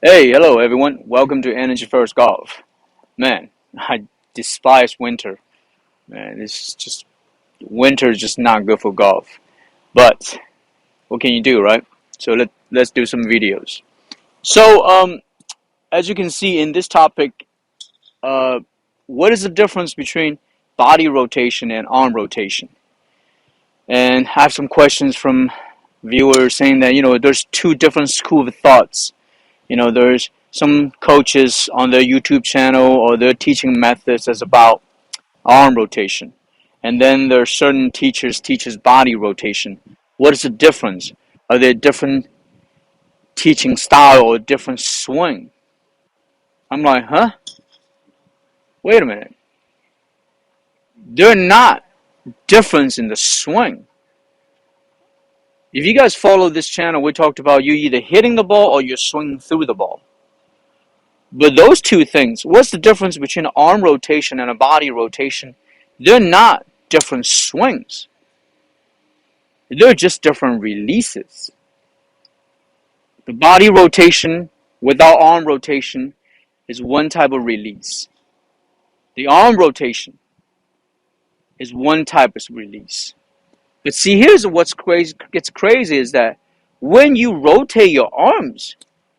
Hey, hello everyone. Welcome to Energy First Golf. Man, I despise winter. Man, it's just winter is just not good for golf. But what can you do, right? So let's do some videos. So as you can see in this topic, uh, what is the difference between body rotation and arm rotation? And I have some questions from viewers saying that there's two different school of thoughts. There's some coaches on their YouTube channel or their teaching methods is about arm rotation. And then there are certain teachers teaches body rotation. What is the difference? Are there different teaching style or different swing? I'm like, huh? Wait a minute. They're not difference in the swing. If you guys follow this channel, we talked about you either hitting the ball or you're swinging through the ball. But those two things, what's the difference between an arm rotation and a body rotation? They're not different swings. They're just different releases. The body rotation without arm rotation is one type of release. The arm rotation is one type of release. But see, here's what's crazy. Gets crazy is that when you rotate your arms,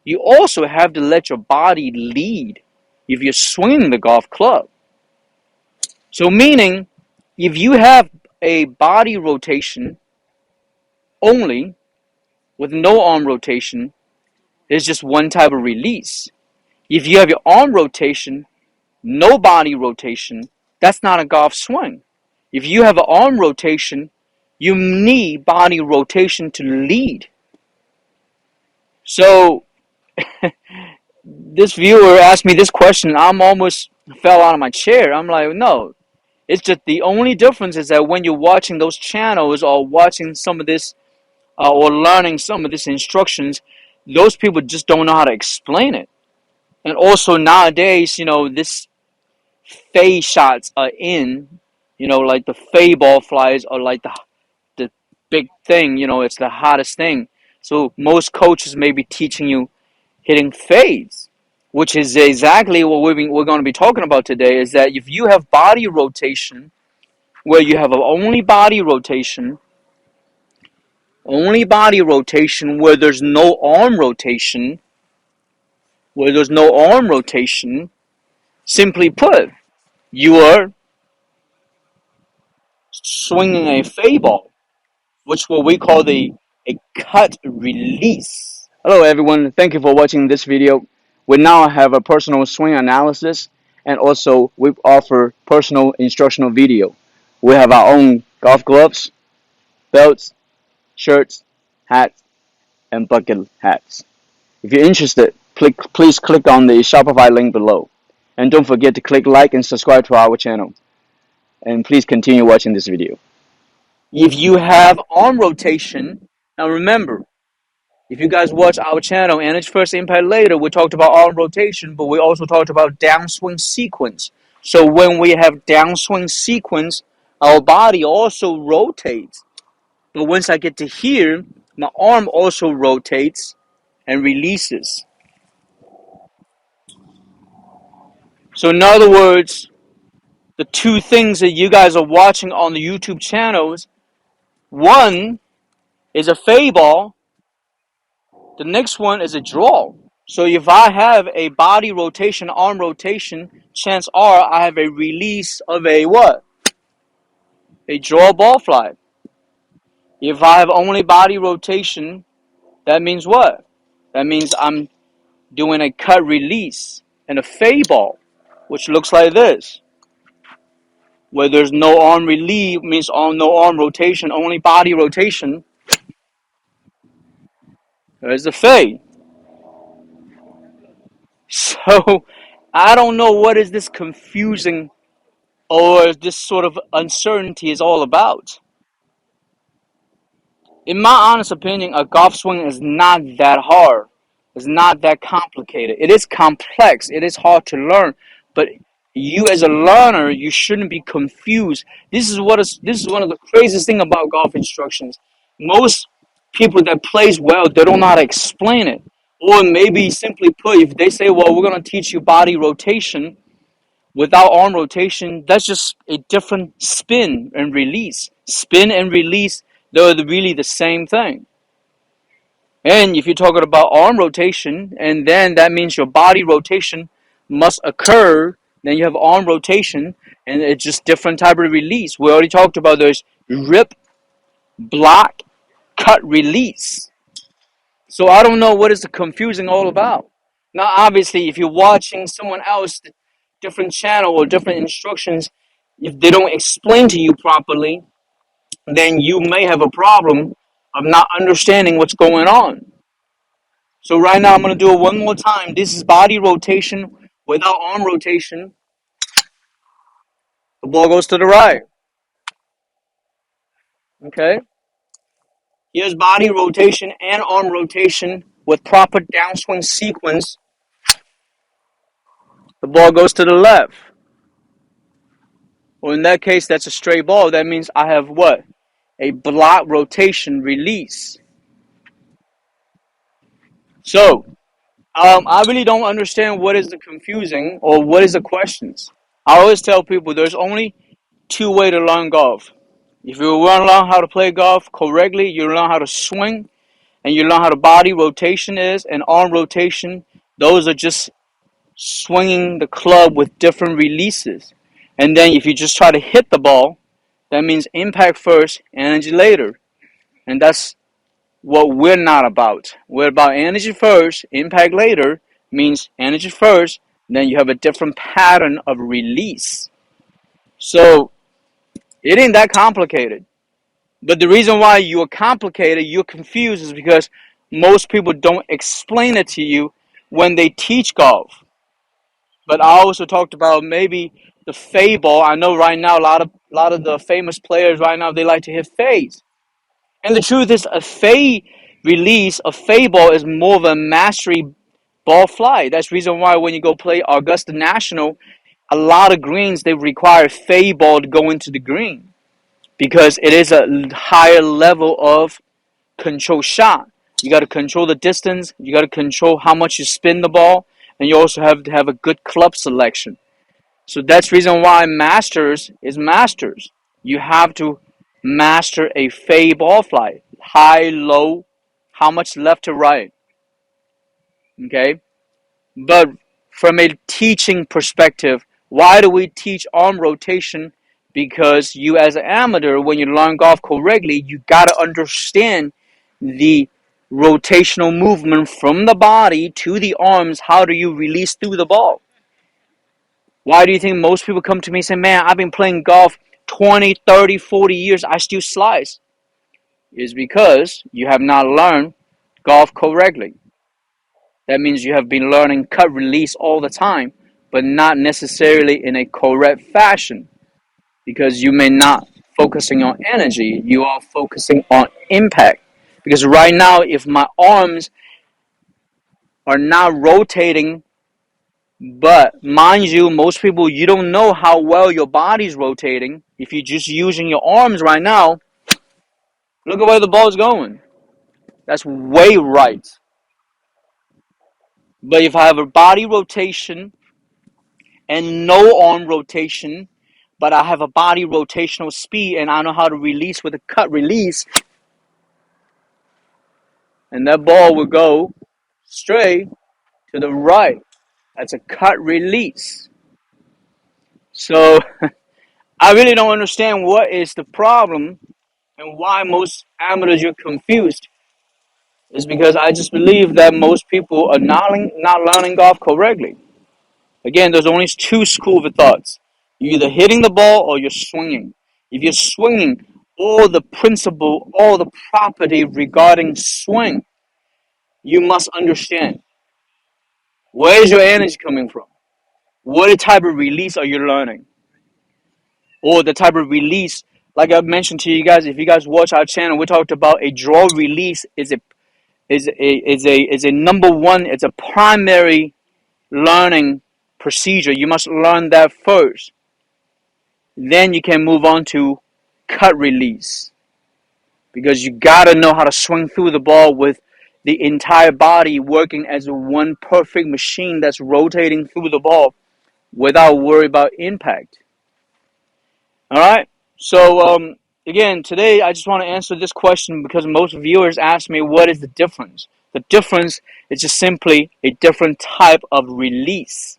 you also have to let your body lead if you're swinging the golf club. So meaning, if you have a body rotation only with no arm rotation, there's just one type of release. If you have your arm rotation, no body rotation, that's not a golf swing. If you have an arm rotation, you need body rotation to lead. So this viewer asked me this question, I almost fell out of my chair. I'm like, no. It's just the only difference is that when you're watching those channels or watching some of this or learning some of these instructions, those people just don't know how to explain it. And also nowadays, this fade shots are in, like the fade ball flies are like the big thing, it's the hottest thing. So most coaches may be teaching you hitting fades, which is exactly what we're going to be talking about today, is that if you have body rotation, where you have only body rotation where there's no arm rotation, simply put, you are swinging a fade ball, which what we call a cut release. Hello everyone, thank you for watching this video. We now have a personal swing analysis and also we offer personal instructional video. We have our own golf gloves, belts, shirts, hats, and bucket hats. If you're interested, please click on the Shopify link below. And don't forget to click like and subscribe to our channel. And please continue watching this video. If you have arm rotation, now remember, if you guys watch our channel, and it's First Impact Later, we talked about arm rotation, but we also talked about downswing sequence. So when we have downswing sequence, our body also rotates. But once I get to here, my arm also rotates and releases. So in other words, the two things that you guys are watching on the YouTube channels, one is a fade ball, the next one is a draw. So if I have a body rotation, arm rotation, chances are I have a release of a what? A draw ball fly. If I have only body rotation, that means what? That means I'm doing a cut release and a fade ball, which looks like this. Where there's no arm relief means no arm rotation, only body rotation. There's the fade. So I don't know what is this confusing or this sort of uncertainty is all about. In my honest opinion, a golf swing is not that hard. It's not that complicated. It is complex. It is hard to learn. But you as a learner, you shouldn't be confused. This is one of the craziest thing about golf instructions. Most people that plays well, they don't know how to explain it. Or maybe simply put, if they say, well, we're going to teach you body rotation without arm rotation, that's just a different spin and release. Spin and release, they're really the same thing. And if you're talking about arm rotation, and then that means your body rotation must occur, then you have arm rotation, and it's just different type of release. We already talked about there's rip, block, cut, release. So I don't know what is the confusing all about. Now, obviously, if you're watching someone else, different channel or different instructions, if they don't explain to you properly, then you may have a problem of not understanding what's going on. So right now, I'm going to do it one more time. This is body rotation without arm rotation. The ball goes to the right. Okay? Here's body rotation and arm rotation with proper downswing sequence. The ball goes to the left. Well, in that case, that's a straight ball. That means I have what? A block rotation release. So, I really don't understand what is the confusing or what is the questions. I always tell people there's only two ways to learn golf. If you want to learn how to play golf correctly, you learn how to swing, and you learn how the body rotation is, and arm rotation. Those are just swinging the club with different releases. And then if you just try to hit the ball, that means impact first, energy later. And that's what we're not about. We're about energy first, impact later, means energy first, then you have a different pattern of release. So it ain't that complicated. But the reason why you're complicated, you're confused, is because most people don't explain it to you when they teach golf. But I also talked about maybe the fade ball. I know right now a lot of the famous players right now, they like to hit fades. And the truth is, a fade release, a fade ball is more of a mastery ball flight. That's the reason why when you go play Augusta National, a lot of greens, they require fade ball to go into the green because it is a higher level of control shot. You got to control the distance. You got to control how much you spin the ball, and you also have to have a good club selection. So that's the reason why Masters is Masters. You have to master a fade ball flight. High, low, how much left to right. Okay? But from a teaching perspective, why do we teach arm rotation? Because you as an amateur, when you learn golf correctly, you got to understand the rotational movement from the body to the arms. How do you release through the ball? Why do you think most people come to me and say, man, I've been playing golf 20, 30, 40 years, I still slice? It's because you have not learned golf correctly. That means you have been learning cut release all the time, but not necessarily in a correct fashion, because you may not focusing on energy, you are focusing on impact. Because right now, if my arms are not rotating, but mind you, most people, you don't know how well your body's rotating. If you're just using your arms right now, look at where the ball's going. That's way right. But if I have a body rotation and no arm rotation, but I have a body rotational speed and I know how to release with a cut release, and that ball will go straight to the right. That's a cut release. So I really don't understand what is the problem and why most amateurs are confused. Is because I just believe that most people are not learning golf correctly. Again, there's only two schools of thoughts. You're either hitting the ball or you're swinging. If you're swinging, all the principle, all the property regarding swing, you must understand. Where is your energy coming from? What type of release are you learning? Or the type of release, like I mentioned to you guys, if you guys watch our channel, we talked about a draw release is a number one, it's a primary learning procedure. You must learn that first. Then you can move on to cut release. Because you gotta know how to swing through the ball with the entire body working as one perfect machine that's rotating through the ball without worry about impact. All right. So again, today I just want to answer this question because most viewers ask me, what is the difference? The difference is just simply a different type of release.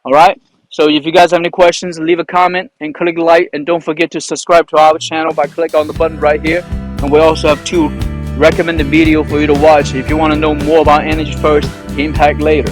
All right. So if you guys have any questions, leave a comment and click like, and don't forget to subscribe to our channel by clicking on the button right here. And we also have 2 recommended videos for you to watch if you want to know more about energy first, impact later.